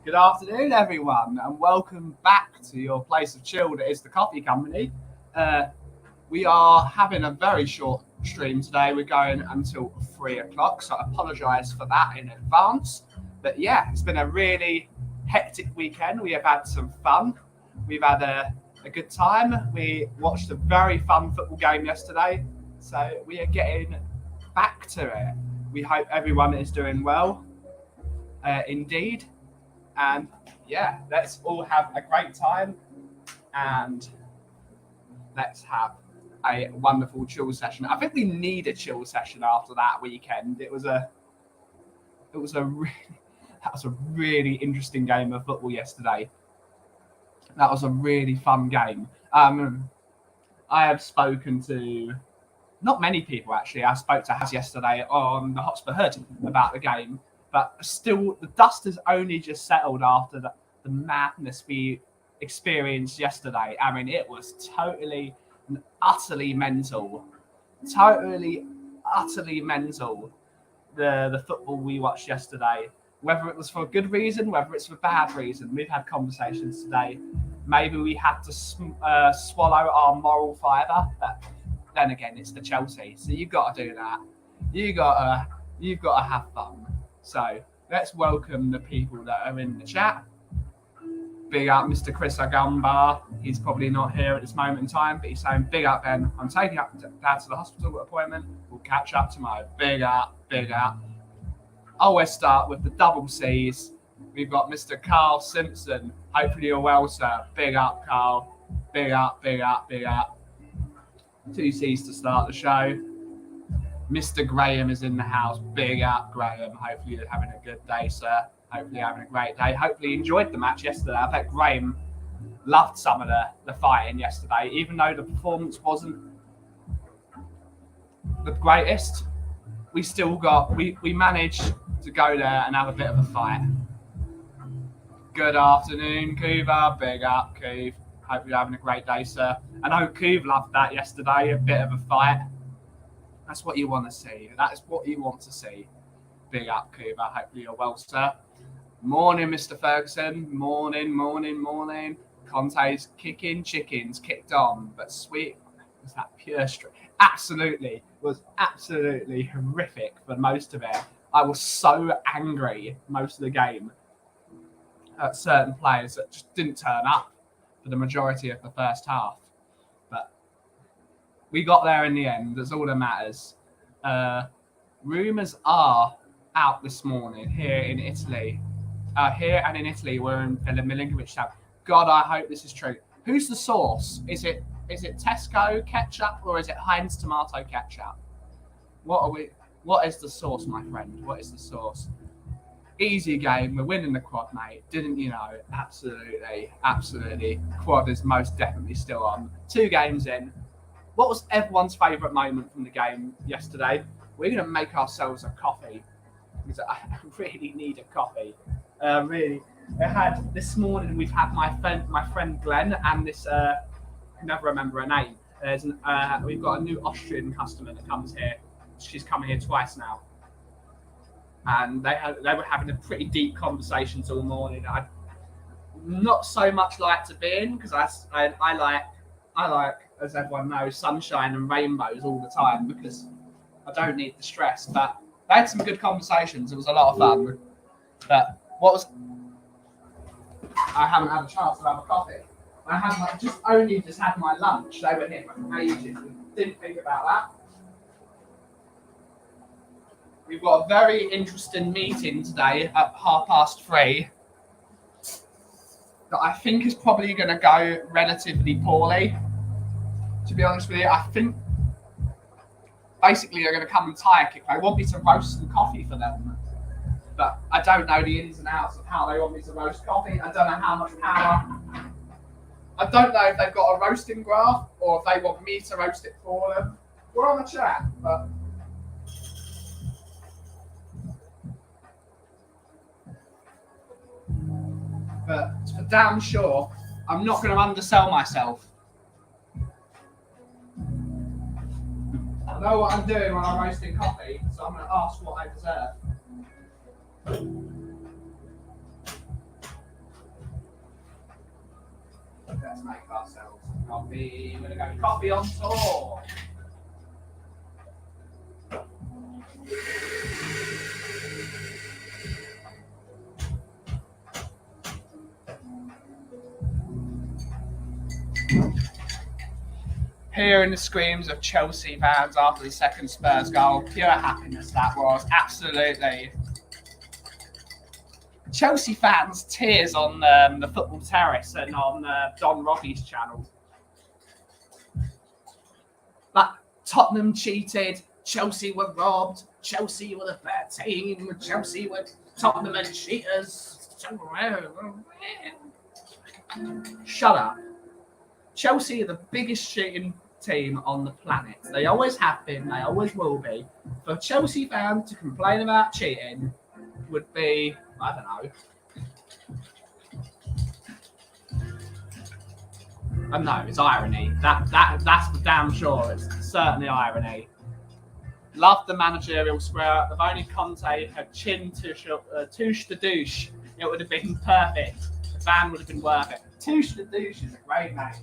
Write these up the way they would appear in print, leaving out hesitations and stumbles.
Good afternoon, everyone, and welcome back to your place of chill that is the Coffee Company. We are having a very short stream today. We're going until 3 o'clock, so I apologise for that in advance. But yeah, it's been a really hectic weekend. We have had some fun. We've had a good time. We watched a very fun football game yesterday, so we are getting back to it. We hope everyone is doing well, indeed. And yeah, let's all have a great time and let's have a wonderful chill session. I think we need a chill session after that weekend. That was a really interesting game of football yesterday. That was a really fun game. I have spoken to not many people actually. I spoke to Haz yesterday on the Hotspur Hood about the game. But still, the dust has only just settled after the madness we experienced yesterday. I mean, it was totally and utterly mental. Totally, utterly mental, the football we watched yesterday. Whether it was for a good reason, whether it's for a bad reason. We've had conversations today. Maybe we had to swallow our moral fibre. But then again, it's the Chelsea. So you've got to do that. You've got to have fun. So let's welcome the people that are in the chat. Big up Mr. Chris Agumbar. He's probably not here at this moment in time, but he's saying, big up, Ben. I'm taking up Dad to the hospital appointment. We'll catch up tomorrow. Big up, big up. Always start with the double C's. We've got Mr. Carl Simpson. Hopefully you're well, sir. Big up, Carl. Big up, big up, big up. 2 C's to start the show. Mr. Graham is in the house. Big up, Graham. Hopefully you're having a good day, sir. Hopefully you're having a great day. Hopefully you enjoyed the match yesterday. I bet Graham loved some of the fighting yesterday, even though the performance wasn't the greatest. We managed to go there and have a bit of a fight. Good afternoon, Kuva. Big up, Kuv. Hope you're having a great day, sir. I know Kuv loved that yesterday, a bit of a fight. That's what you want to see. That is what you want to see. Big up, Kuva. Hopefully you're well, sir. Morning, Mr. Ferguson. Morning, morning, morning. Conte's kicking chickens kicked on, but sweet Was that pure stress? Absolutely. Was absolutely horrific for most of it. I was so angry most of the game at certain players that just didn't turn up for the majority of the first half. But we got there in the end. That's all that matters. Rumours are out this morning here in Italy. Here and in Italy, we're in the Milinkovic tab. God, I hope this is true. Who's the source? Is it Tesco ketchup or is it Heinz tomato ketchup? What is the source, my friend? What is the source? Easy game. We're winning the quad, mate. Didn't you know? Absolutely, absolutely. Quad is most definitely still on. 2 games in. What was everyone's favourite moment from the game yesterday? We're going to make ourselves a coffee because I really need a coffee. Really. This morning we've had my friend Glenn and this I can never remember her name. We've got a new Austrian customer that comes here. She's come here twice now. And they were having a pretty deep conversations all morning. I not so much like to be in because I like, as everyone knows, sunshine and rainbows all the time because I don't need the stress. But they had some good conversations. It was a lot of fun. But I haven't had a chance to have a coffee. I had just had my lunch. They were here for ages. Didn't think about that. We've got a very interesting meeting today at 3:30 that I think is probably going to go relatively poorly. To be honest with you, I think basically they're going to come and tire kick. They want me to roast some coffee for them. But I don't know the ins and outs of how they want me to roast coffee. I don't know how much power. I don't know if they've got a roasting graph or if they want me to roast it for them. We're on the chat, but for damn sure, I'm not going to undersell myself. I know what I'm doing when I'm roasting coffee, so I'm going to ask what I deserve. Let's make ourselves coffee. We're going to go coffee on tour. Hearing the screams of Chelsea fans after the second Spurs goal, pure happiness that was, absolutely. Chelsea fans' tears on the football terrace and on Don Robbie's channel. But Tottenham cheated, Chelsea were robbed, Chelsea were the bad team, Chelsea were Tottenham and cheaters. Shut up. Chelsea are the biggest cheating team on the planet. They always have been, they always will be. For Chelsea fans to complain about cheating would be, I don't know. I know, it's irony. That's for damn sure. It's certainly irony. Love the managerial square. If only Conte had chin touche the douche, it would have been perfect. The ban would have been worth it. Touche the douche is a great name.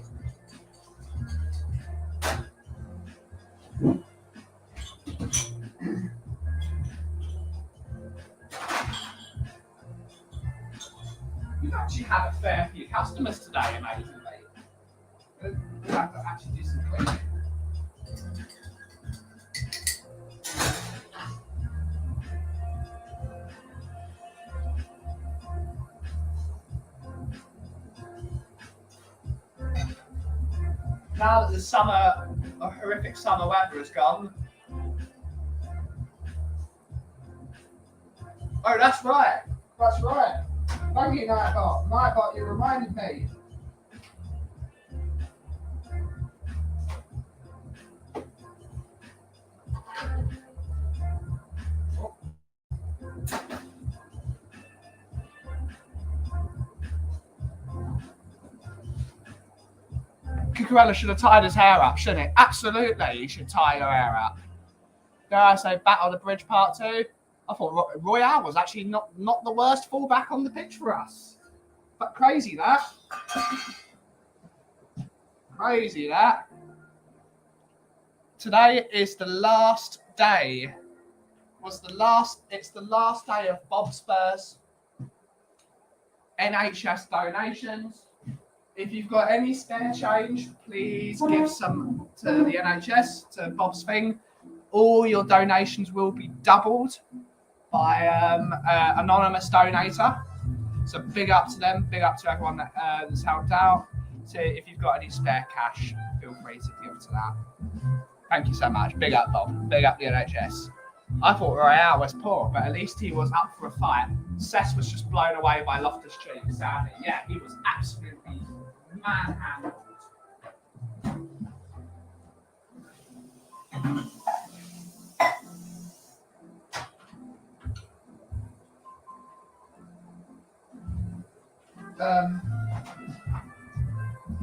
We've actually had a fair few customers today, amazingly. We'll have to actually do some cleaning. Now that the horrific summer weather has gone. Oh, that's right. That's right. Thank you, Nightbot. Nightbot, you reminded me. Cucurella should have tied his hair up, shouldn't he? Absolutely, he should tie your hair up. Dare I say, Battle the Bridge Part 2? I thought Royale was actually not the worst fullback on the pitch for us. But crazy that. Crazy that. Today is the last day. It's the last day of Bob Spurs NHS donations. If you've got any spare change, please give some to the NHS, to Bob's thing. All your donations will be doubled by anonymous donator. So big up to them, big up to everyone that's helped out. So if you've got any spare cash, feel free to give to that. Thank you so much. Big up, Bob. Big up the NHS. I thought Royale was poor, but at least he was up for a fight. Cess was just blown away by Loftus-Cheek, sadly. Yeah, he was absolutely manhandled.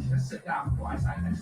Let's sit down before I say this.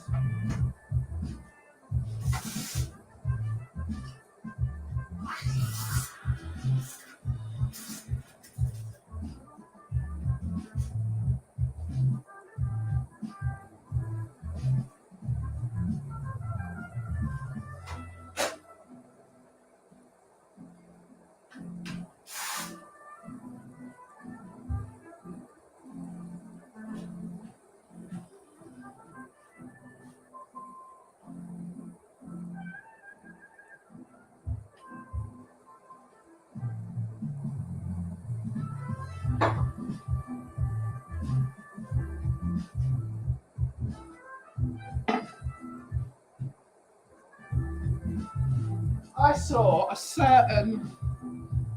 I saw a certain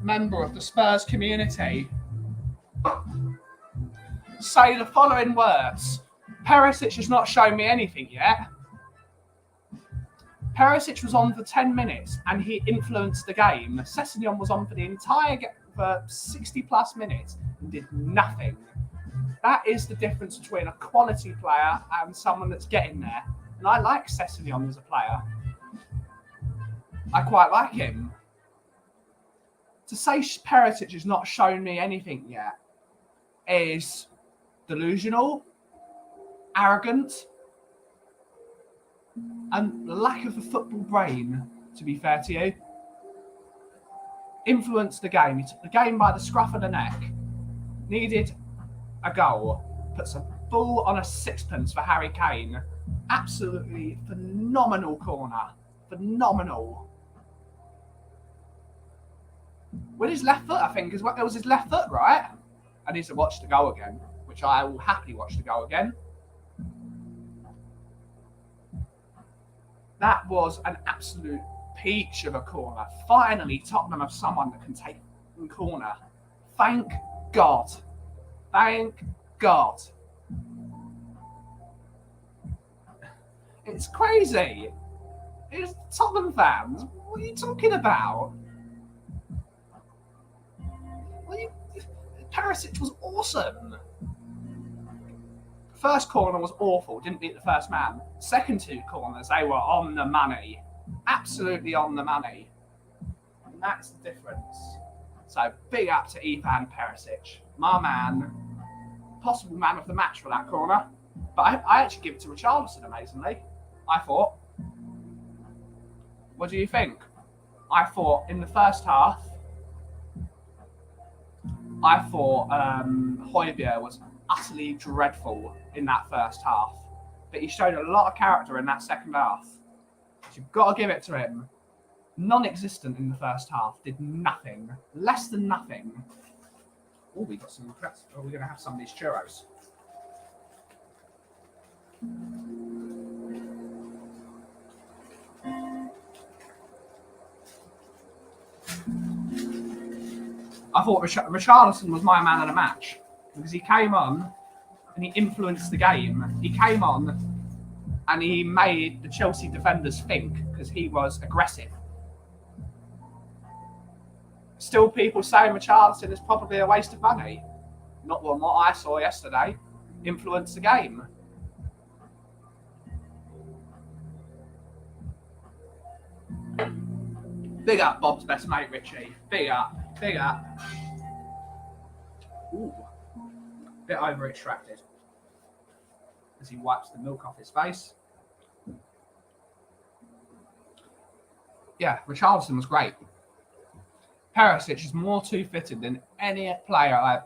member of the Spurs community say the following words: Perisic has not shown me anything yet. Perisic was on for 10 minutes and he influenced the game. Sessegnon was on for the entire for 60 plus minutes and did nothing. That is the difference between a quality player and someone that's getting there. And I like Sessegnon as a player. I quite like him. To say Perisic has not shown me anything yet is delusional, arrogant, and the lack of a football brain, to be fair to you. Influenced the game. He took the game by the scruff of the neck. Needed a goal. Puts a ball on a sixpence for Harry Kane. Absolutely phenomenal corner. Phenomenal. With his left foot, I think, it was his left foot, right? I need to watch the goal again, which I will happily watch the goal again. That was an absolute peach of a corner. Finally, Tottenham have someone that can take a corner. Thank God. Thank God. It's crazy. It's Tottenham fans. What are you talking about? Perisic was awesome. First corner was awful, didn't beat the first man. Second two corners, they were on the money. Absolutely on the money. And that's the difference. So big up to Ivan Perisic. My man. Possible man of the match for that corner. But I actually give it to Richarlison, amazingly. I thought. What do you think? I thought in the first half, Højbjerg was utterly dreadful in that first half. But he showed a lot of character in that second half. So you've got to give it to him. Non-existent in the first half. Did nothing. Less than nothing. Oh, we got some requests. Oh, we're going to have some of these churros. I thought Richarlison was my man of the match because he came on and he influenced the game. He came on and he made the Chelsea defenders think because he was aggressive. Still, people saying Richarlison is probably a waste of money. Not what I saw yesterday. Influenced the game. Big up Bob's best mate, Richie. Big up. Big up. Ooh. Bit over extracted. As he wipes the milk off his face. Yeah, Richarlison was great. Perisic is more two-footed than any player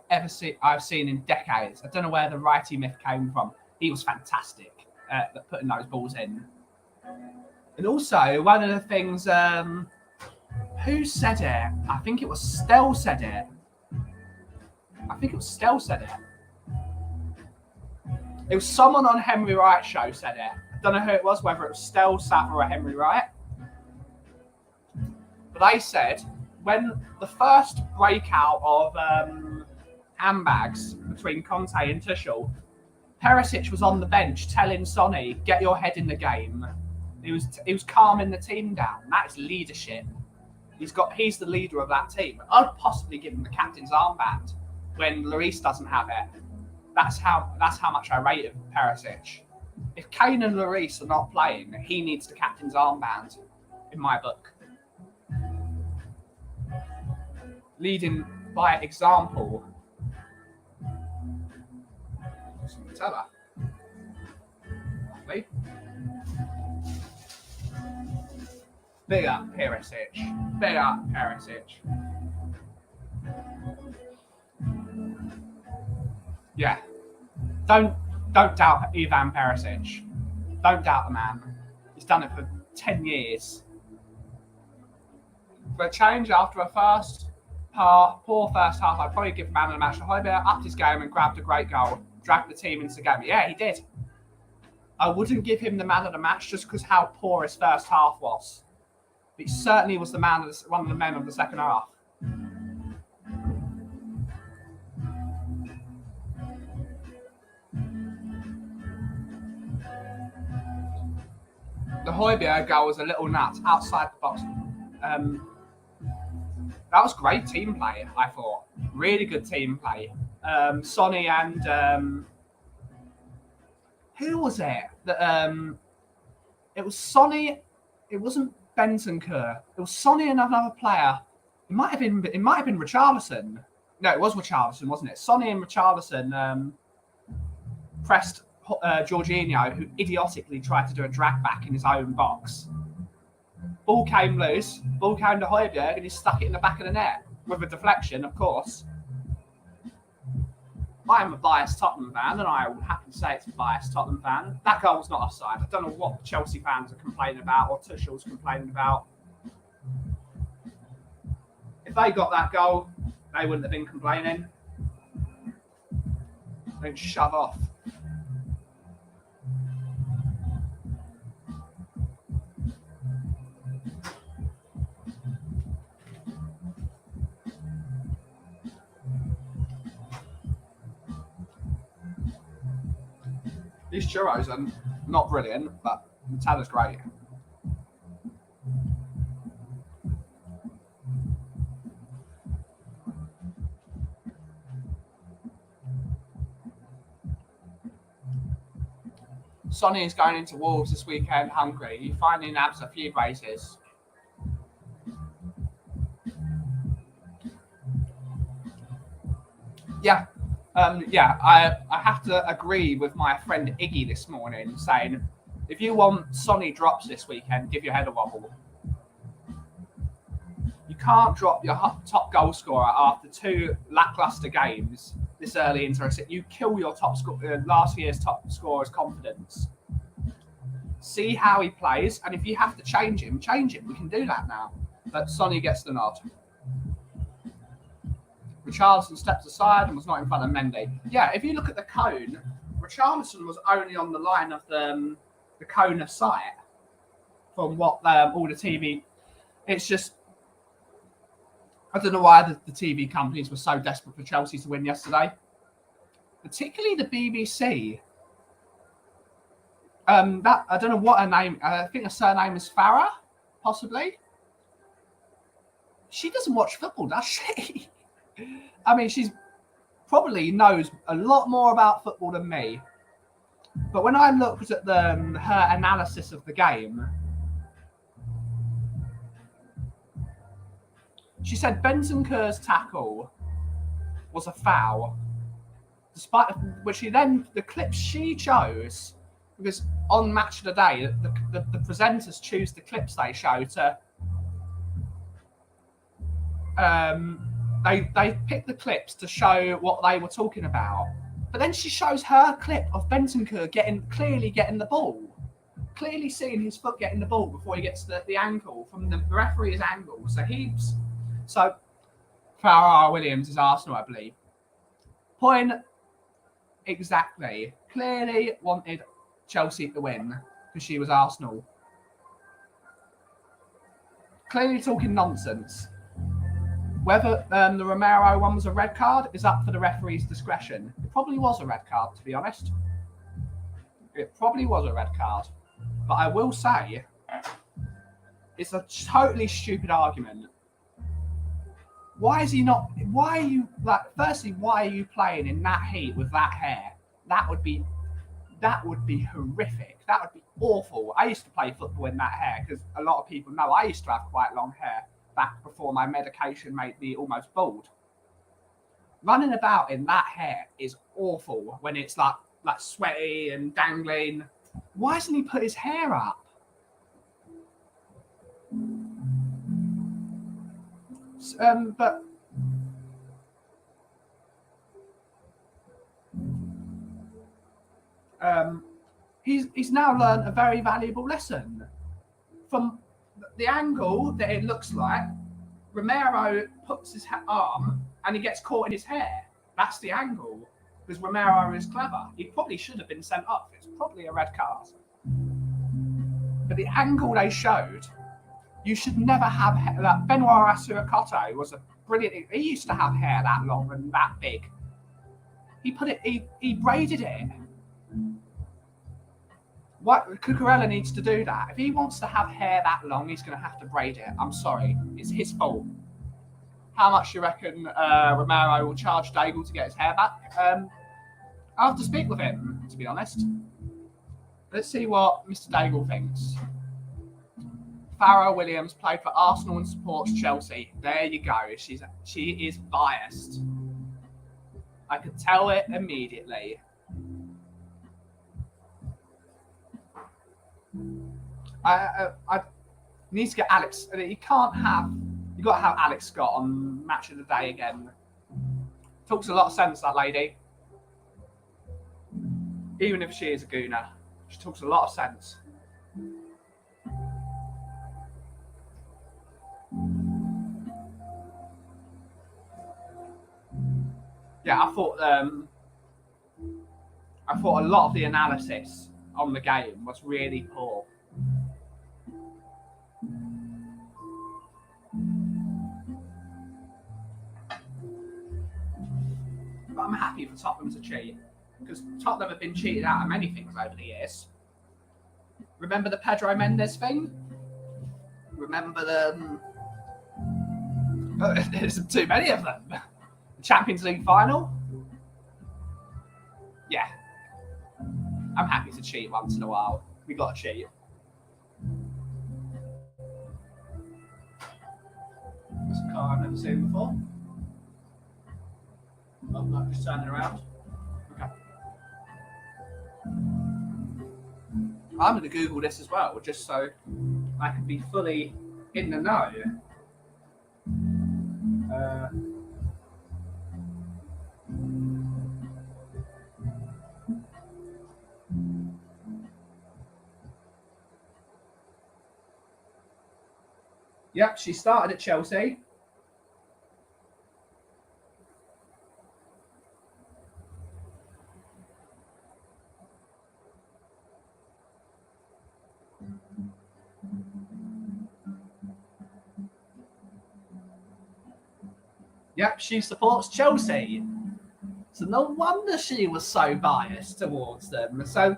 I've seen in decades. I don't know where the righty myth came from. He was fantastic at putting those balls in. And also, one of the things, who said it? I think it was Stell said it. It was someone on Henry Wright's show said it. I don't know who it was, whether it was Stell, Sav, or Henry Wright. But they said when the first breakout of handbags between Conte and Tuchel, Perisic was on the bench telling Sonny, "Get your head in the game." He was calming the team down. That is leadership. He's the leader of that team. I'd possibly give him the captain's armband when Lloris doesn't have it. That's how much I rate Perisic. If Kane and Lloris are not playing, he needs the captain's armband, in my book. Leading by example. Nutella. Lovely. Big up Perisic. Big up Perisic. Yeah. Don't doubt Ivan Perisic. Don't doubt the man. He's done it for 10 years. For a change after a poor first half, I'd probably give man of the match to Højbjerg, upped his game and grabbed a great goal, dragged the team into the game. Yeah, he did. I wouldn't give him the man of the match just because how poor his first half was. But he certainly was one of the men of the second half. The Højbjerg goal was a little nuts outside the box. That was great team play, I thought. Really good team play. Sonny and who was it? It was Sonny. It wasn't Bentancur. It was Sonny and another player. It might have been Richarlison. No, it was Richarlison, wasn't it? Sonny and Richarlison pressed Jorginho, who idiotically tried to do a drag back in his own box. Ball came loose, ball came to Højbjerg, and he stuck it in the back of the net with a deflection, of course. I am a biased Tottenham fan, and I will happily say it's a biased Tottenham fan. That goal was not offside. I don't know what the Chelsea fans are complaining about or Tuchel's complaining about. If they got that goal, they wouldn't have been complaining. Don't shove off. These churros are not brilliant, but Nutella's great. Sonny is going into Wolves this weekend hungry. You finally nabs a few braces. Yeah. I have to agree with my friend Iggy this morning saying, if you want Sonny drops this weekend, give your head a wobble. You can't drop your top goal scorer after 2 lackluster games this early into a set. You kill your last year's top scorer's confidence. See how he plays, and if you have to change him. We can do that now. But Sonny gets the nod. Richarlison steps aside and was not in front of Mendy. Yeah, if you look at the cone, Richarlison was only on the line of the cone of sight from what all the TV. It's just, I don't know why the TV companies were so desperate for Chelsea to win yesterday. Particularly the BBC. I don't know what her name. I think her surname is Farah, possibly. She doesn't watch football, does she? I mean, she's probably knows a lot more about football than me. But when I looked at her analysis of the game, she said Bentancur's tackle was a foul, despite which the clips she chose, because on Match of the Day, the presenters choose the clips they show to they picked the clips to show what they were talking about, but then she shows her clip of Bentancur clearly getting the ball, clearly seeing his foot getting the ball before he gets the ankle from the referee's angle. So Farrar Williams is Arsenal, I believe. Point exactly. Clearly wanted Chelsea to win because she was Arsenal. Clearly talking nonsense. Whether the Romero one was a red card is up for the referee's discretion. It probably was a red card, to be honest. It probably was a red card. But I will say, it's a totally stupid argument. Why is he not? Why are you like? Firstly, why are you playing in that heat with that hair? That would be horrific. That would be awful. I used to play football in that hair because a lot of people know I used to have quite long hair back before my medication made me almost bald. Running about in that hair is awful when it's like sweaty and dangling. Why hasn't he put his hair up? But he's now learned a very valuable lesson. From the angle that it looks like, Romero puts his arm and he gets caught in his hair. That's the angle. Because Romero is clever. He probably should have been sent off. It's probably a red card. But the angle they showed, you should never have hair. Like Benoit Assou-Ekotto was a brilliant. He used to have hair that long and that big. He braided it. What Cucurella needs to do that. If he wants to have hair that long, he's going to have to braid it. I'm sorry, it's his fault. How much do you reckon Romero will charge Daigle to get his hair back? I'll have to speak with him, to be honest. Let's see what Mr. Daigle thinks. Farrell Williams played for Arsenal and supports Chelsea. There you go. She is biased. I could tell it immediately. I need to get Alex. You got to have Alex Scott on Match of the Day again. Talks a lot of sense, that lady. Even if she is a gooner, she talks a lot of sense. Yeah, I thought a lot of the analysis on the game was really poor. But I'm happy for Tottenham to cheat, because Tottenham have been cheated out of many things over the years. Remember the Pedro Mendes thing? Remember the... there's too many of them. The Champions League final? Yeah. I'm happy to cheat once in a while. We got to cheat. There's a car I've never seen before. Oh, no, just turning around. Okay. I'm going to Google this as well, just so I can be fully in the know. Yep, she started at Chelsea. Yep, she supports Chelsea. So no wonder she was so biased towards them. So,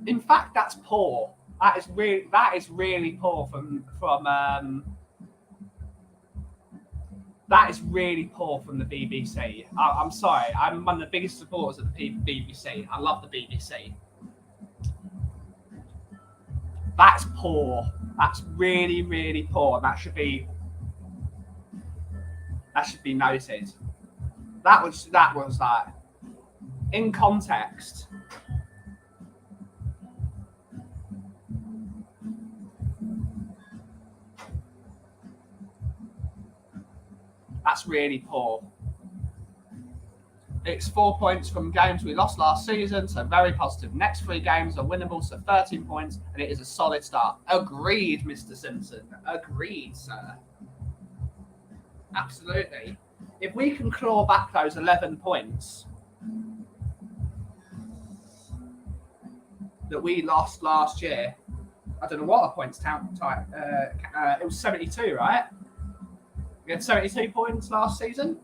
in fact, that's poor. That is really poor that is really poor from the BBC. I'm sorry. I'm one of the biggest supporters of the BBC. I love the BBC. That's poor. That's really, really poor. That should be noted. That was like, in context. That's really poor. It's 4 points from games we lost last season, so very positive. Next 3 games are winnable, so 13 points, and it is a solid start. Agreed, Mr. Simpson. Agreed, sir. Absolutely. If we can claw back those 11 points that we lost last year, I don't know what a points count type. It was 72, right? We had 72 points last season.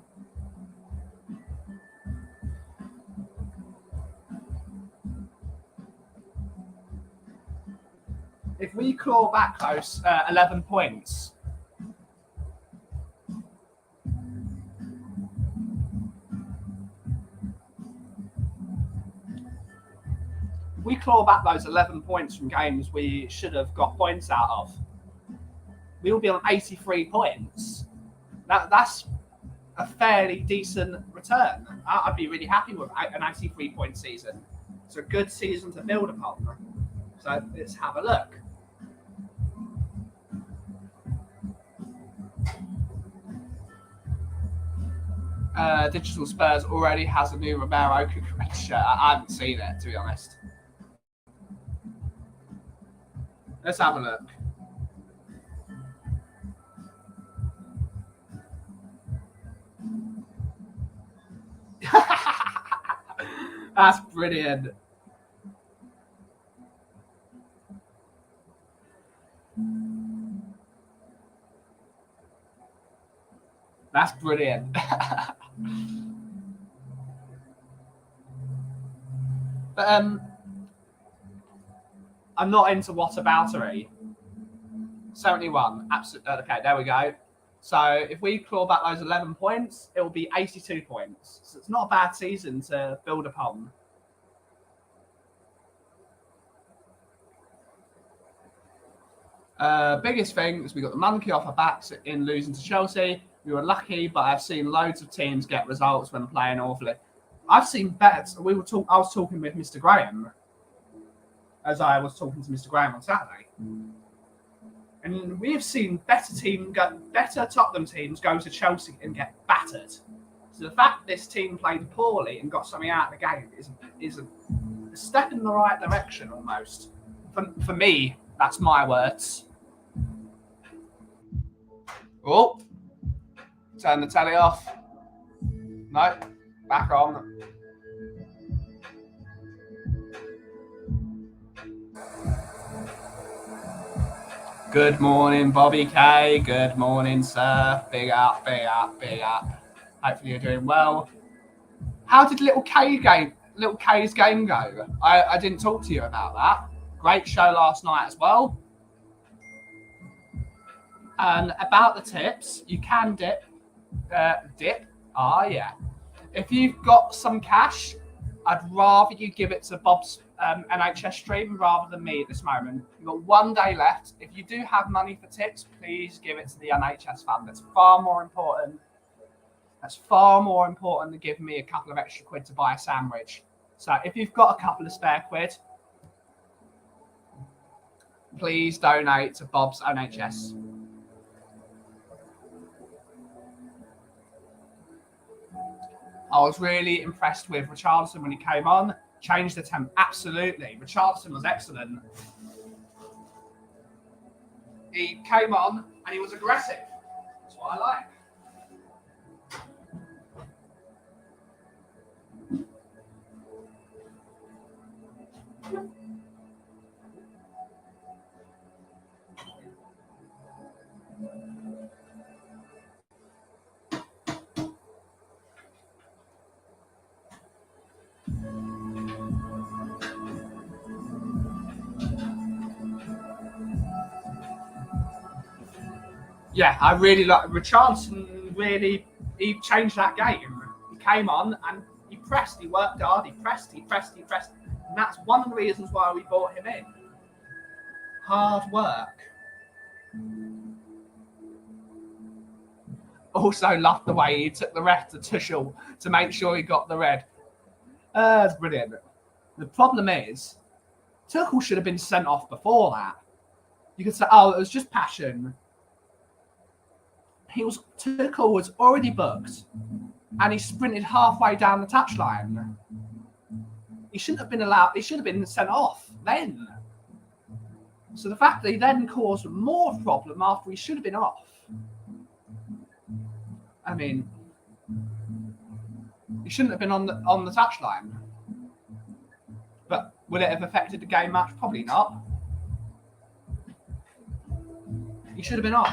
If we claw back those 11 points, we claw back those 11 points from games we should have got points out of, we will be on 83 points. That's a fairly decent return. I'd be really happy with an 83-point season. It's a good season to build upon. So let's have a look. Digital Spurs already has a new Romero Cucurella shirt. I haven't seen it, to be honest. Let's have a look. That's brilliant. That's brilliant. But I'm not into whataboutery. 71. Absolutely. Okay, there we go. So if we claw back those 11 points, it will be 82 points. So it's not a bad season to build upon. Biggest thing is we got the monkey off our backs in losing to Chelsea. We were lucky, but I've seen loads of teams get results when playing awfully. I've seen better. I was talking with Mr. Graham, as I was talking to Mr. Graham on Saturday, and we have seen better Tottenham teams go to Chelsea and get battered. So the fact this team played poorly and got something out of the game is a step in the right direction almost. For me, that's my words. Oh, turn the telly off. No, back on. Good morning, Bobby K. Good morning, sir. Big up, big up, big up. Hopefully you're doing well. How did Little K's game go? I didn't talk to you about that. Great show last night as well. And about the tips, you can dip. Yeah. If you've got some cash, I'd rather you give it to Bob's NHS stream rather than me at this moment. You've got 1 day left. If you do have money for tips, please give it to the NHS fund. That's far more important. That's far more important than giving me a couple of extra quid to buy a sandwich. So if you've got a couple of spare quid, please donate to Bob's NHS. I was really impressed with Richarlison when he came on. Changed the tempo. Absolutely. Richarlison was excellent. He came on and he was aggressive. That's what I like. Yeah, I really like Richarlison. Really, he changed that game. He came on and he pressed. He worked hard. He pressed. And that's one of the reasons why we brought him in. Hard work. Also loved the way he took the ref to Tuchel to make sure he got the red. That's brilliant. The problem is, Tuchel should have been sent off before that. You could say, oh, it was just passion. Tuchel was already booked, and he sprinted halfway down the touchline. He shouldn't have been allowed. He should have been sent off then. So the fact that he then caused more problem after he should have been off. I mean, he shouldn't have been on the touchline. But would it have affected the game much? Probably not. He should have been off.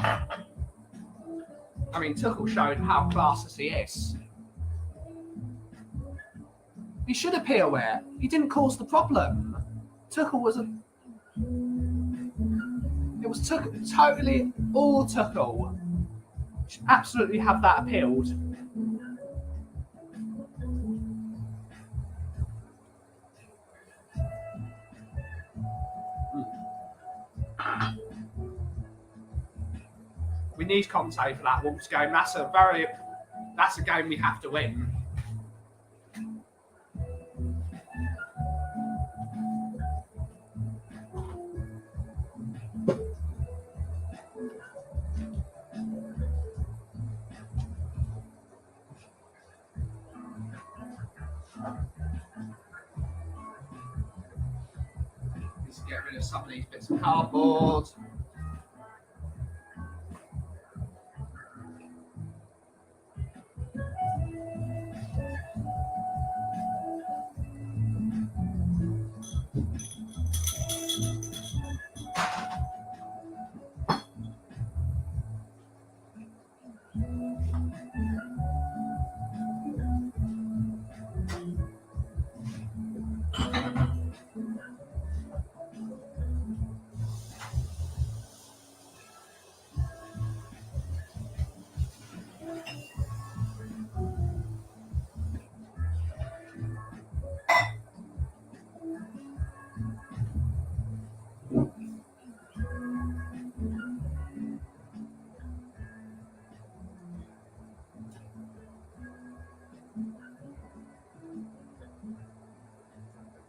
I mean, Tuchel showed how classless he is. He should appeal it. He didn't cause the problem. Tuchel was It was totally all Tuchel. Should absolutely have that appealed. We need Conte for that Wolves game. That's a game we have to win. Let's get rid of some of these bits of cardboard.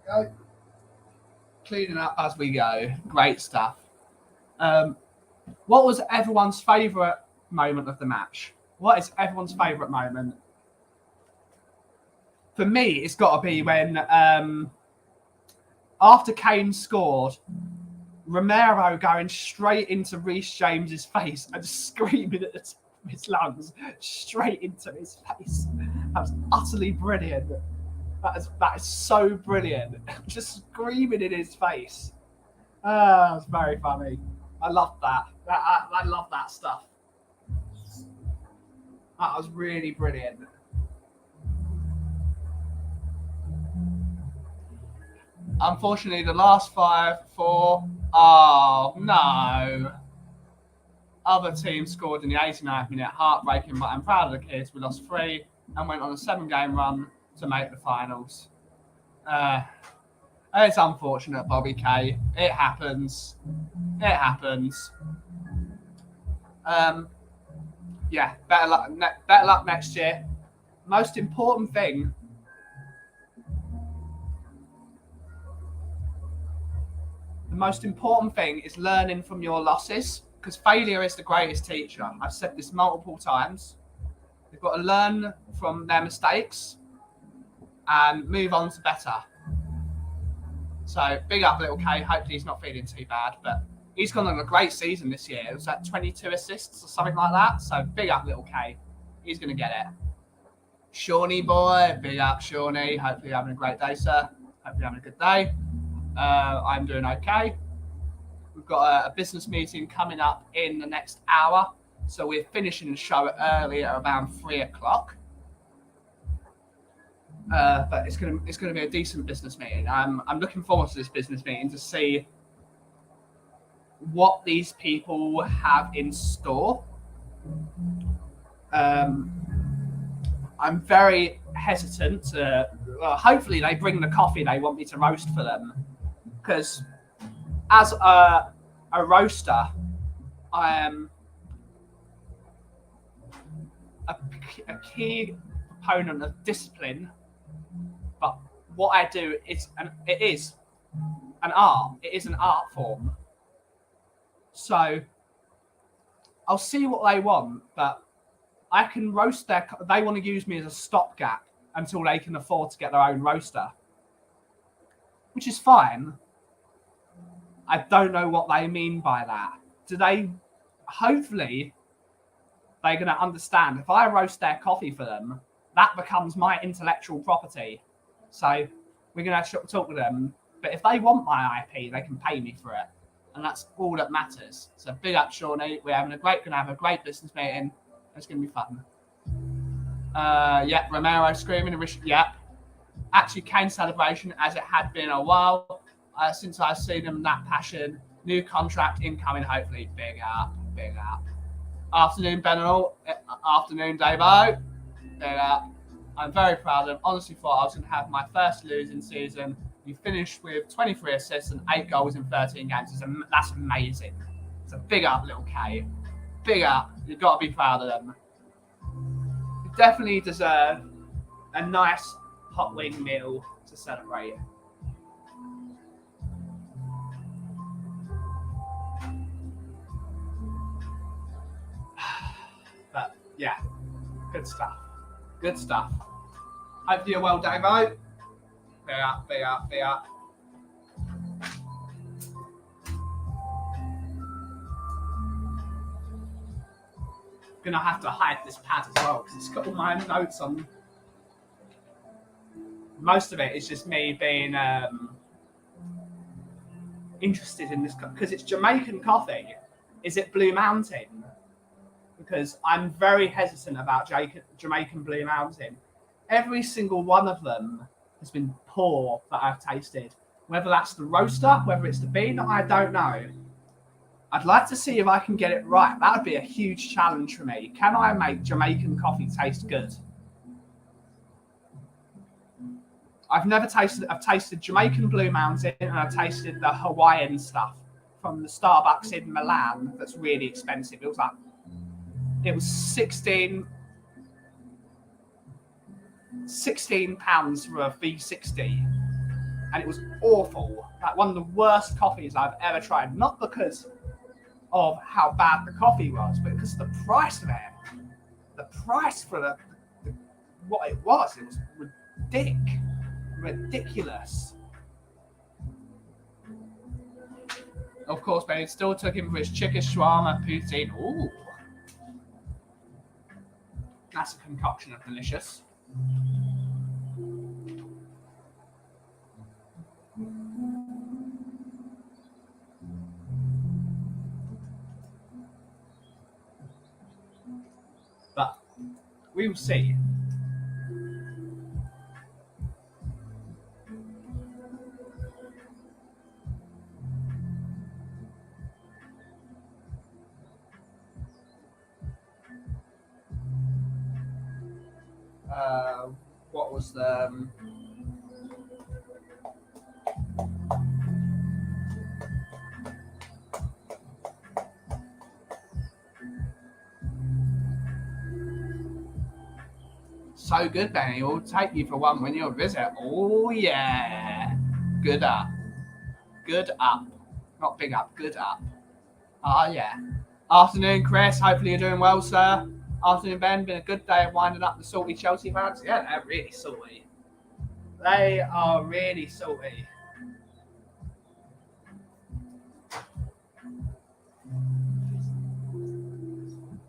Go. Cleaning up as we go. Great stuff. What was everyone's favourite moment of the match? What is everyone's favourite moment? For me, it's got to be when, after Kane scored, Romero going straight into Reece James's face and screaming at the top of his lungs, straight into his face. That was utterly brilliant. That is so brilliant. Just screaming in his face. That was very funny. I love that. I love that stuff. That was really brilliant. Unfortunately, the last 5-4. Oh, no. Other team scored in the 89th minute. Heartbreaking, but I'm proud of the kids. We lost 3 and went on a 7-game run to make the finals. It's unfortunate, Bobby K. It happens. It happens. Yeah, better luck next year. Most important thing. The most important thing is learning from your losses, because failure is the greatest teacher. I've said this multiple times. They've got to learn from their mistakes and move on to better. So big up little K. Hopefully he's not feeling too bad, but he's gone on a great season this year. It was like 22 assists or something like that. So big up little K. He's going to get it. Shawnee boy, big up Shawnee. Hopefully you're having a great day, sir. Hope you're having a good day. I'm doing okay. We've got a business meeting coming up in the next hour. So we're finishing the show early at around 3 o'clock. But it's gonna be a decent business meeting. I'm looking forward to this business meeting to see what these people have in store. I'm very hesitant to. Hopefully, they bring the coffee they want me to roast for them, because as a roaster, I am a key proponent of discipline. But what I do is it is an art. It is an art form. So I'll see what they want, but I can roast their. They want to use me as a stopgap until they can afford to get their own roaster, which is fine. I don't know what they mean by that. Do they? Hopefully, they're going to understand. If I roast their coffee for them, that becomes my intellectual property. So we're going to talk with them. But if they want my IP, they can pay me for it, and that's all that matters. So big up, Shawnee. We're having going to have a great business meeting. It's going to be fun. Romero screaming. Yep. Actually, Kane celebration as it had been a while since I've seen him. That passion. New contract incoming. Hopefully, big up. Afternoon, Ben and all. Afternoon, Davo. Big up. I'm very proud of him. Honestly, thought I was going to have my first losing season. You finished with 23 assists and 8 goals in 13 games. That's amazing. It's a big up, little K. Big up. You've got to be proud of them. You definitely deserve a nice hot wing meal to celebrate. But yeah, good stuff. Hope you're well, Davo. Big up. Gonna have to hide this pad as well because it's got all my notes on. Most of it is just me being interested in this because it's Jamaican coffee. Is it Blue Mountain? Because I'm very hesitant about Jamaican Blue Mountain. Every single one of them has been poor that I've tasted. Whether that's the roaster, whether it's the bean, I don't know. I'd like to see if I can get it right. That would be a huge challenge for me. Can I make Jamaican coffee taste good? I've tasted Jamaican Blue Mountain and I've tasted the Hawaiian stuff from the Starbucks in Milan that's really expensive. It was 16 pounds for a V60 and it was awful. Like one of the worst coffees I've ever tried. Not because of how bad the coffee was, but because of the price of it. The price for what it was ridiculous. Of course, but it still took him for his chicken shawarma poutine. Ooh. That's a concoction of delicious. But we will see. What was the so good, Benny? We'll take you for one when you visit. Oh yeah, good up, not big up, good up. Oh yeah. Afternoon, Chris. Hopefully you're doing well, sir. Afternoon, Ben. Been a good day of winding up the salty Chelsea fans. Yeah, they're really salty. They are really salty.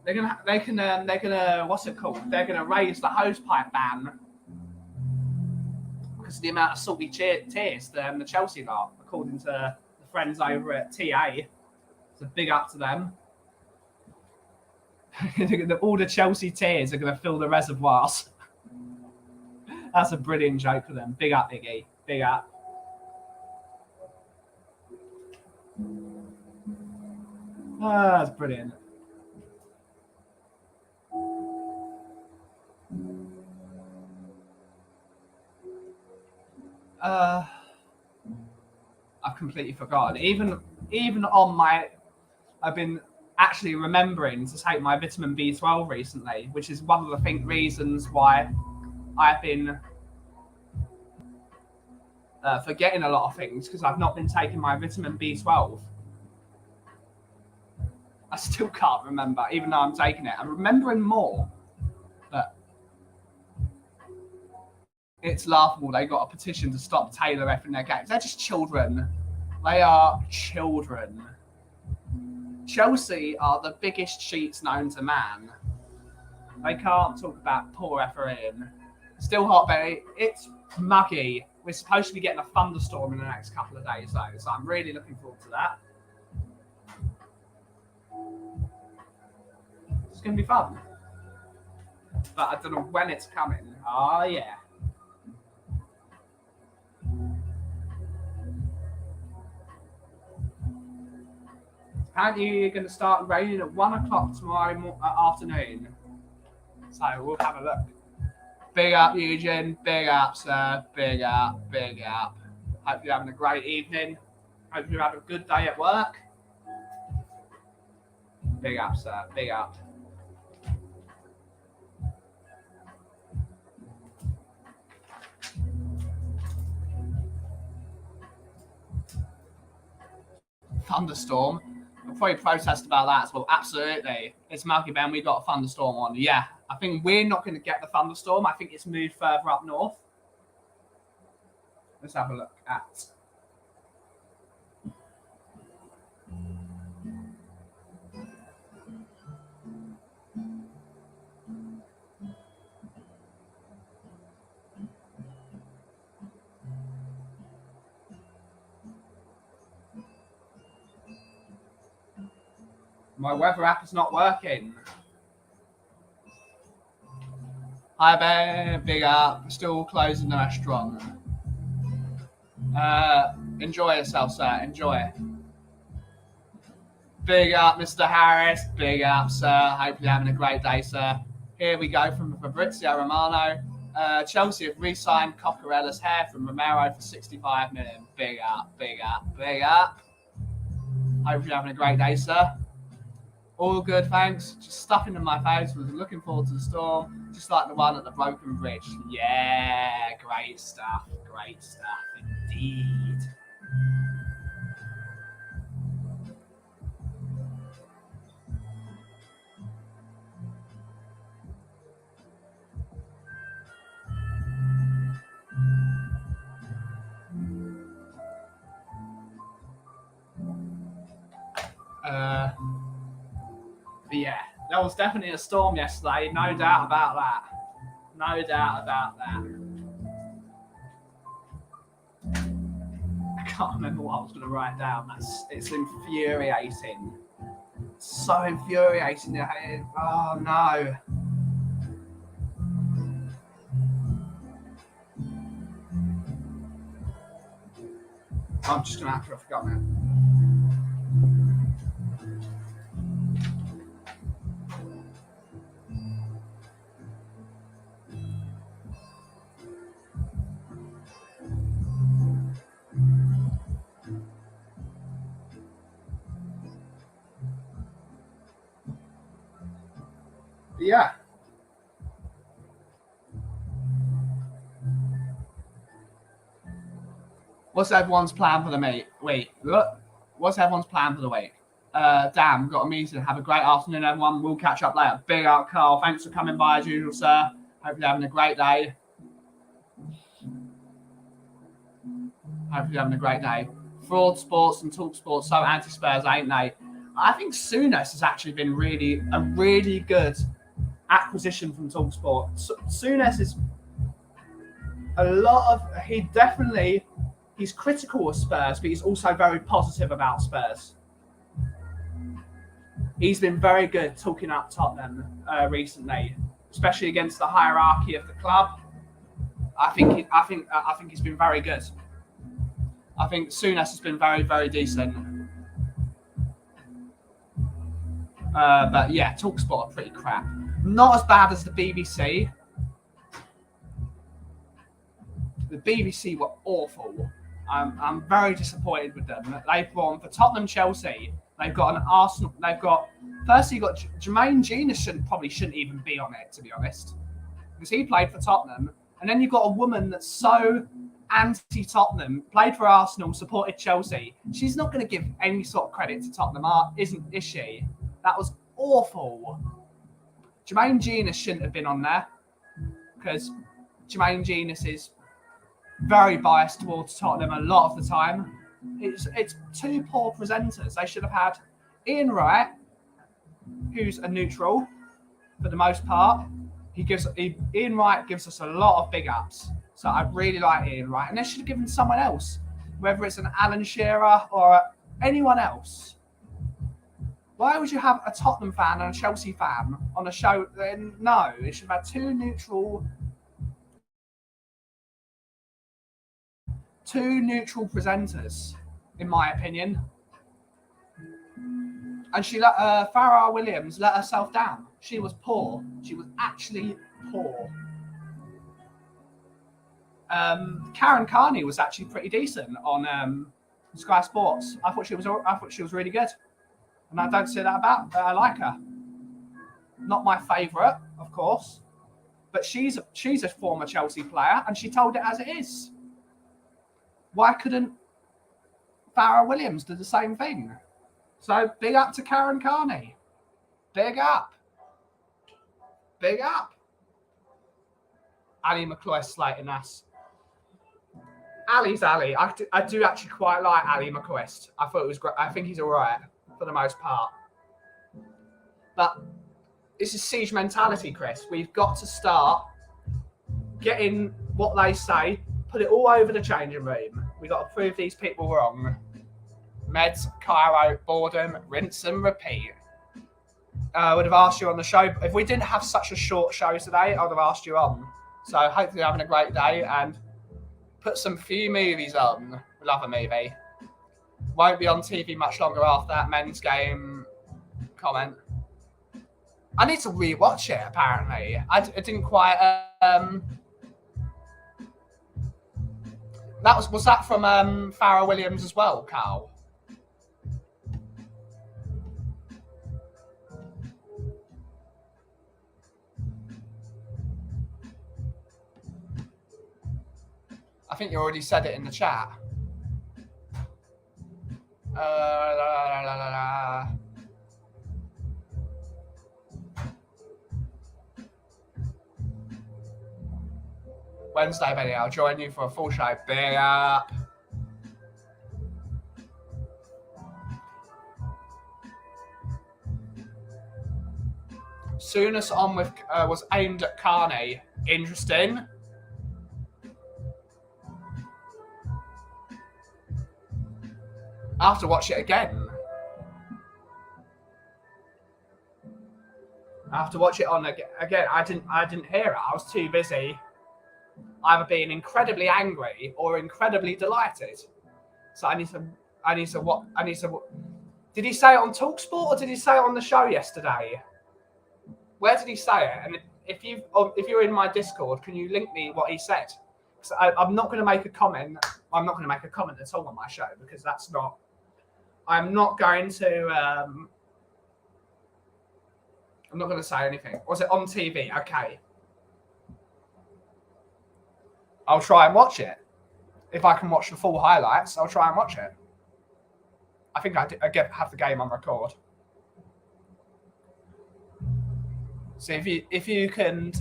They're gonna what's it called? They're gonna raise the hosepipe ban because of the amount of salty tears the Chelsea got, according to the friends over at TA. So big up to them. All the Chelsea tears are going to fill the reservoirs. That's a brilliant joke for them. Big up, Iggy. Big up. That's brilliant. I've completely forgotten. Even on my, I've been actually remembering to take my vitamin B12 recently, which is one of the reasons why I've been forgetting a lot of things, because I've not been taking my vitamin B12. I still can't remember, even though I'm taking it. I'm remembering more, It's laughable. They got a petition to stop Taylor effing their games. They're just children. They are children. Chelsea are the biggest cheats known to man. They can't talk about poor refereeing. Still hot, baby. It's muggy. We're supposed to be getting a thunderstorm in the next couple of days, though, so I'm really looking forward to that. It's going to be fun. But I don't know when it's coming. Oh, yeah. Apparently, you're going to start raining at 1 o'clock tomorrow afternoon. So we'll have a look. Big up, Eugene. Big up, sir. Big up. Big up. Hope you're having a great evening. Hope you're having a good day at work. Big up, sir. Big up. Thunderstorm. We'll probably protest about that as well. Absolutely. It's Malky Ben. We got a thunderstorm on. Yeah. I think we're not going to get the thunderstorm. I think it's moved further up north. Let's have a look at. My weather app is not working. Hi, Ben. Big up. Still closing the restaurant. Enjoy yourself, sir. Enjoy. Big up, Mr. Harris. Big up, sir. Hope you're having a great day, sir. Here we go from Fabrizio Romano. Chelsea have re-signed Coccarella's hair from Romero for 65 million. Big up, big up, big up. Hope you're having a great day, sir. All good, thanks. Just stuffing in my face. Was looking forward to the storm, just like the one at the Broken Bridge. Yeah, great stuff. Great stuff indeed. But yeah, there was definitely a storm yesterday. No doubt about that. No doubt about that. I can't remember what I was going to write down. It's infuriating. It's so infuriating. Oh no. I'm just going to have to forget that. Yeah. What's everyone's plan for the week? Look, what's everyone's plan for the week? Damn, got a meeting. Have a great afternoon, everyone. We'll catch up later. Big up, Carl. Thanks for coming by as usual, sir. Hope you're having a great day. Hope you're having a great day. Fraud Sports and Talk Sports so anti-Spurs, ain't they? I think Souness has actually been a really good acquisition from TalkSport. Souness is he's critical of Spurs, but he's also very positive about Spurs. He's been very good talking up Tottenham recently, especially against the hierarchy of the club. I think he's been very good. I think Souness has been very, very decent. But yeah, TalkSport are pretty crap. Not as bad as the BBC. The BBC were awful. I'm very disappointed with them. They've won for Tottenham, Chelsea. They've got an Arsenal. Firstly, you've got Jermaine Genius shouldn't even be on it, to be honest, because he played for Tottenham. And then you've got a woman that's so anti-Tottenham, played for Arsenal, supported Chelsea. She's not going to give any sort of credit to Tottenham, is she? That was awful. Jermaine Genius shouldn't have been on there because Jermaine Genius is very biased towards Tottenham a lot of the time. It's two poor presenters. They should have had Ian Wright, who's a neutral for the most part. Ian Wright gives us a lot of big ups. So I really like Ian Wright. And they should have given someone else, whether it's an Alan Shearer or anyone else. Why would you have a Tottenham fan and a Chelsea fan on a show? Then no, it should have had two neutral presenters, in my opinion. And she let Farrah Williams let herself down. She was poor. She was actually poor. Karen Carney was actually pretty decent on Sky Sports. I thought she was really good, and I don't say that about her. I like her. Not my favourite, of course, but she's a former Chelsea player, and she told it as it is. Why couldn't Farrah Williams do the same thing? So big up to Karen Carney. Big up. Big up. Ali McCloy slating us. Ali's Ali. I do actually quite like Ali McCoist. I thought it was great. I think he's all right for the most part. But this is siege mentality, Chris. We've got to start getting what they say, put it all over the changing room. We've got to prove these people wrong. Meds, Cairo, boredom, rinse and repeat. I would have asked you on the show. If we didn't have such a short show today, I would have asked you on. So hopefully you're having a great day and put some few movies on. We love a movie. Won't be on TV much longer after that men's game comment. I need to rewatch it, apparently. I didn't quite... Was that from Farrah Williams as well, Carl? I think you already said it in the chat. Wednesday, Benny, I'll join you for a full show. Big up. Soonest on with was aimed at Carney. Interesting. I have to watch it again. I have to watch it on again. I didn't hear it. I was too busy, either being incredibly angry or incredibly delighted. So I need to. Did he say it on TalkSport or did he say it on the show yesterday? Where did he say it? And if you're in my Discord, can you link me what he said? Because I'm not going to make a comment. I'm not going to make a comment at all on my show because that's not. I'm not going to. I'm not going to say anything. Was it on TV? Okay. I'll try and watch it. If I can watch the full highlights, I'll try and watch it. I think I have the game on record. So if you can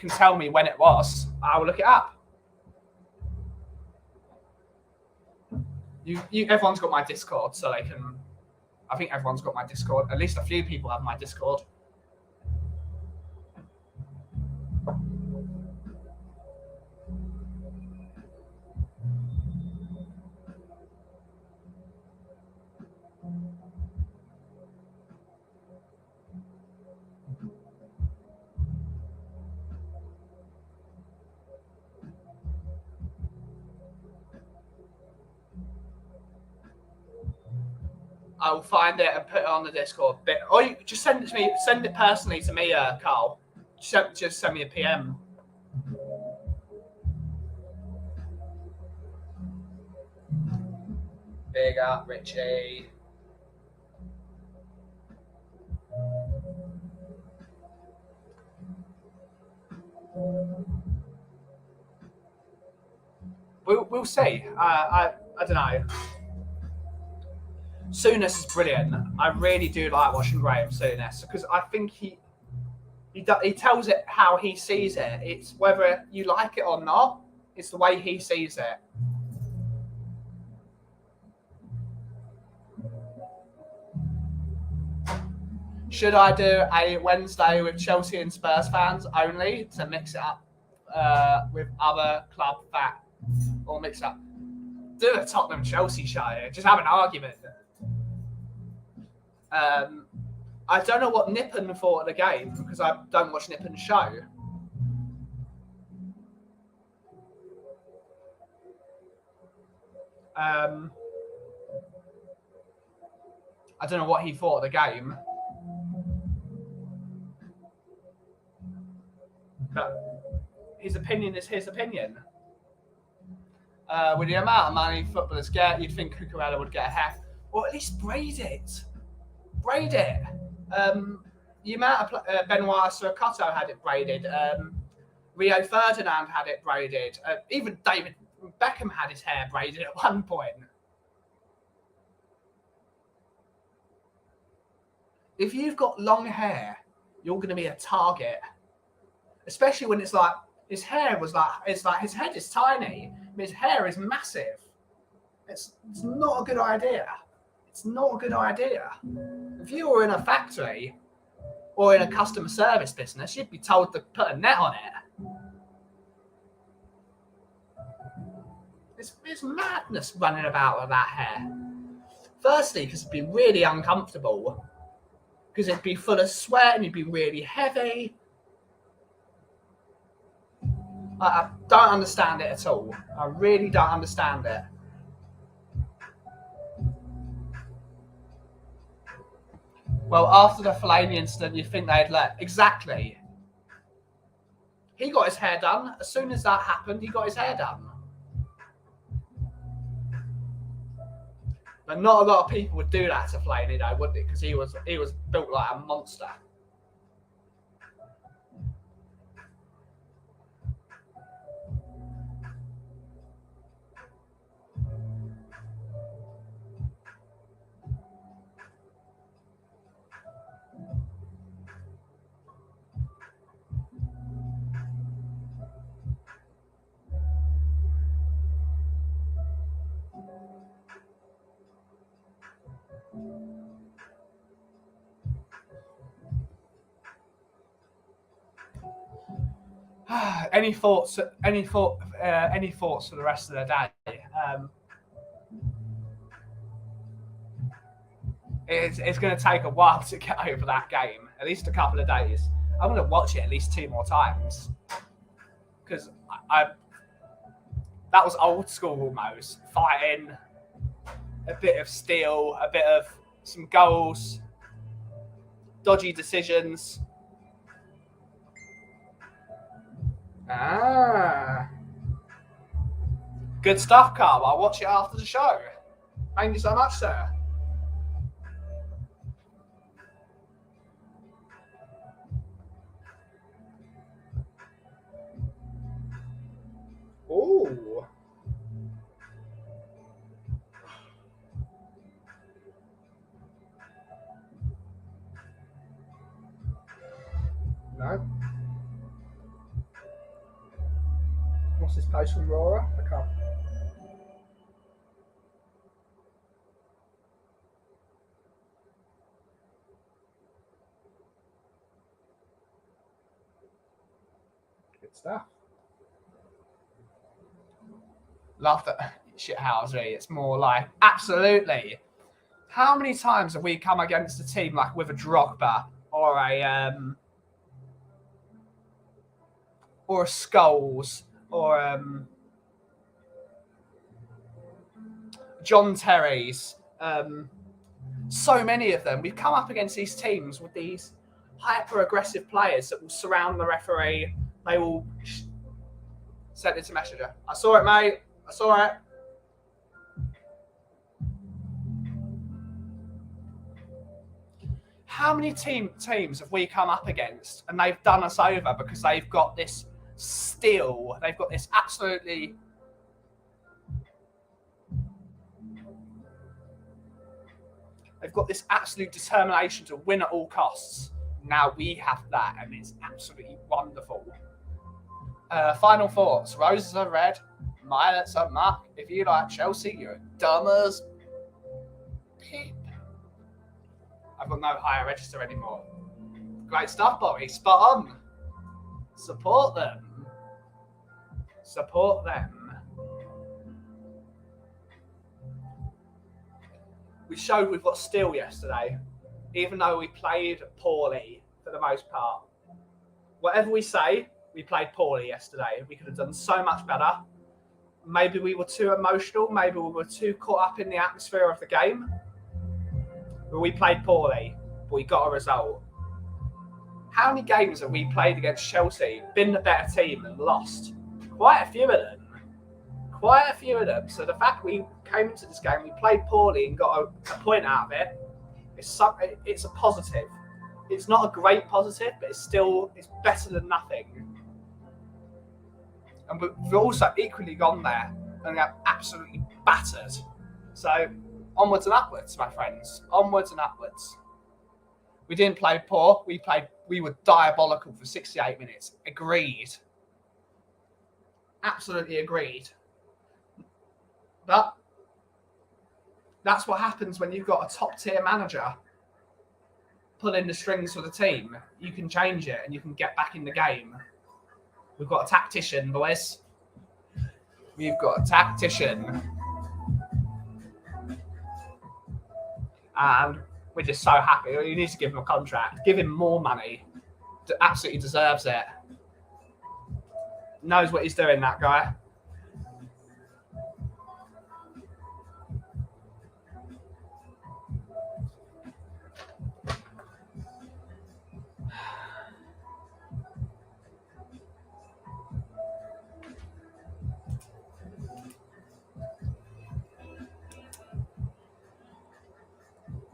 tell me when it was, I will look it up. Everyone's got my Discord, so they can. I think everyone's got my Discord. At least a few people have my Discord. I will find it and put it on the Discord. Or you just send it to me. Send it personally to me, Carl. Just send me a PM. Big up, Richie. We'll see. I don't know. Souness is brilliant. I really do like watching Graham Souness because I think he tells it how he sees it. It's whether you like it or not. It's the way he sees it. Should I do a Wednesday with Chelsea and Spurs fans only to mix it up with other club fat, or mix up? Do a Tottenham Chelsea show. Just have an argument. I don't know what Nippon thought of the game because I don't watch Nippon's show. I don't know what he thought of the game. But his opinion is his opinion. With the amount of money footballers get, you'd think Cucurella would get a hat. Or at least braid it. Braid it. The amount of Benoit Sirocotto had it braided. Rio Ferdinand had it braided. Even David Beckham had his hair braided at one point. If you've got long hair, you're going to be a target. Especially when it's like his hair was like, it's like his head is tiny, but his hair is massive. It's not a good idea. It's not a good idea. If you were in a factory or in a customer service business, you'd be told to put a net on it. It's madness running about with that hair. Firstly, because it'd be really uncomfortable. Because it'd be full of sweat and you'd be really heavy. I don't understand it at all. I really don't understand it. Well, after the Fellaini incident, you'd think they'd let... Exactly. He got his hair done. As soon as that happened, he got his hair done. But not a lot of people would do that to Fellaini, though, would they? Because he was built like a monster. Any thoughts? Any thoughts for the rest of the day? It's going to take a while to get over that game. At least a couple of days. I'm going to watch it at least 2 more times because that was old school almost. Fighting, a bit of steel, a bit of some goals, dodgy decisions. Good stuff, Carl. I'll watch it after the show. Thank you so much, sir. Ooh. No. What's this post from Rora? I can't. Good stuff. Love that shithousery. It's more like, absolutely. How many times have we come against a team like with a Drogba or a Scholes or John Terry's? So many of them. We've come up against these teams with these hyper-aggressive players that will surround the referee. They will send it to Messenger. I saw it, mate. I saw it. How many teams have we come up against and they've done us over because they've got this steel, they've got this absolutely... They've got this absolute determination to win at all costs. Now we have that and it's absolutely wonderful. Final thoughts. Roses are red, violets are muck. If you like Chelsea, you're dumb as peep. I've got no higher register anymore. Great stuff, Bobby. Spot on. Support them. Support them. We showed we've got steel yesterday, even though we played poorly for the most part. Whatever we say, we played poorly yesterday. We could have done so much better. Maybe we were too emotional. Maybe we were too caught up in the atmosphere of the game. But we played poorly, but we got a result. How many games have we played against Chelsea, been the better team and lost? Quite a few of them. Quite a few of them. So the fact we came into this game, we played poorly and got a point out of it, it's a positive. It's not a great positive, but it's better than nothing. And we've also equally gone there and got absolutely battered. So onwards and upwards, my friends. Onwards and upwards. We didn't play poor. We were diabolical for 68 minutes. Agreed. Absolutely agreed. But that's what happens when you've got a top-tier manager pulling the strings for the team. You can change it and you can get back in the game. We've got a tactician, boys. We've got a tactician. And we're just so happy. You need to give him a contract. Give him more money. Absolutely deserves it. Knows what he's doing, that guy.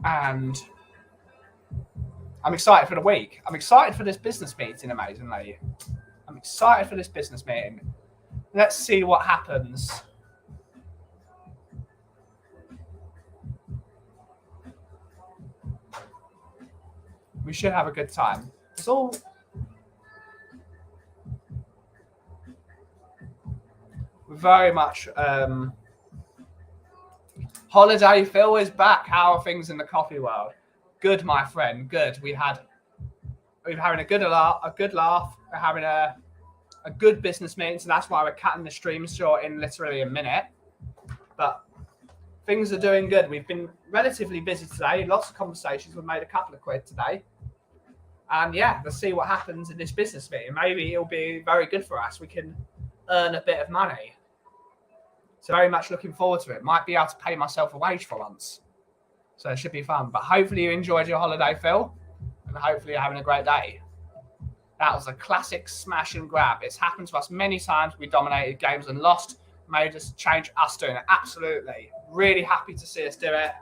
And I'm excited for the week. I'm excited for this business meeting, amazingly. I'm excited for this business meeting. Let's see what happens. We should have a good time. It's all... very much... Holiday Phil is back. How are things in the coffee world? Good, my friend. Good. We're having a good laugh. We're having a good business meeting, so that's why we're cutting the stream short in literally a minute. But things are doing good. We've been relatively busy today. Lots of conversations. We've made a couple of quid today. And yeah, let's see what happens in this business meeting. Maybe it'll be very good for us. We can earn a bit of money. So very much looking forward to it. Might be able to pay myself a wage for once. So it should be fun. But hopefully you enjoyed your holiday, Phil. And hopefully you're having a great day. That was a classic smash and grab. It's happened to us many times. We dominated games and lost. Made us change us doing it. Absolutely. Really happy to see us do it.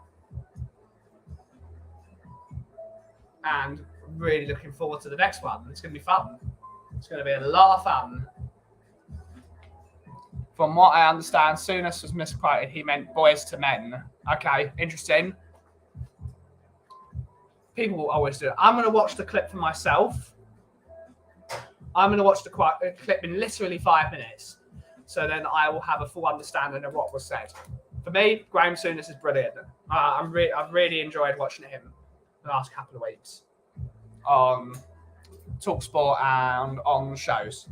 And really looking forward to the next one. It's going to be fun. It's going to be a lot of fun. From what I understand, Souness was misquoted. He meant boys to men. Okay, interesting. People will always do it. I'm going to watch the clip for myself. I'm going to watch the clip in literally 5 minutes. So then I will have a full understanding of what was said. For me, Graham Souness is brilliant. I've really enjoyed watching him the last couple of weeks on TalkSport and on shows.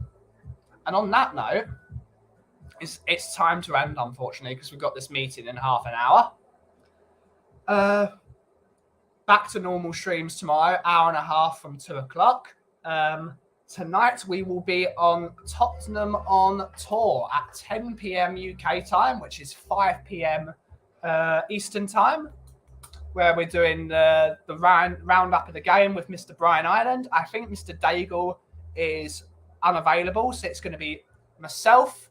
And on that note, it's time to end, unfortunately, because we've got this meeting in half an hour. Back to normal streams tomorrow, hour and a half from 2:00. Tonight we will be on Tottenham on tour at 10 p.m. UK time, which is 5 p.m. Eastern time, where we're doing the round up of the game with Mr. Brian Ireland. I think Mr. Daigle is unavailable, so it's going to be myself,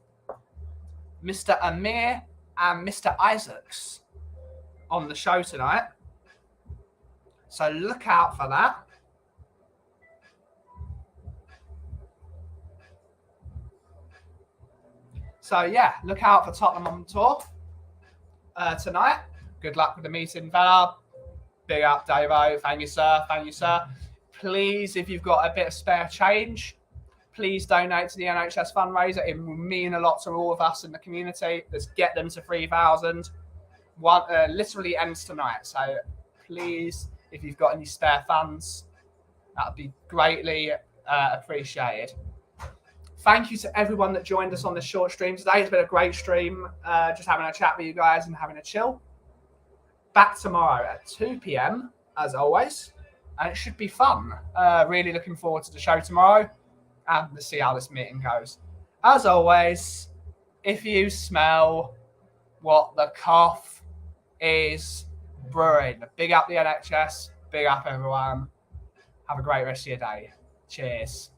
Mr. Amir and Mr. Isaacs on the show tonight. So look out for that. So yeah, look out for Tottenham on tour tonight. Good luck with the meeting, fella. Big up, Davo. Thank you, sir. Thank you, sir. Please, if you've got a bit of spare change, please donate to the NHS fundraiser. It will mean a lot to all of us in the community. Let's get them to 3,000. One literally ends tonight. So please, if you've got any spare funds, that would be greatly appreciated. Thank you to everyone that joined us on this short stream today. It's been a great stream, just having a chat with you guys and having a chill. Back tomorrow at 2 p.m, as always, and it should be fun. Really looking forward to the show tomorrow and to see how this meeting goes. As always, if you smell what the cough is brewing, big up the NHS, big up everyone. Have a great rest of your day. Cheers.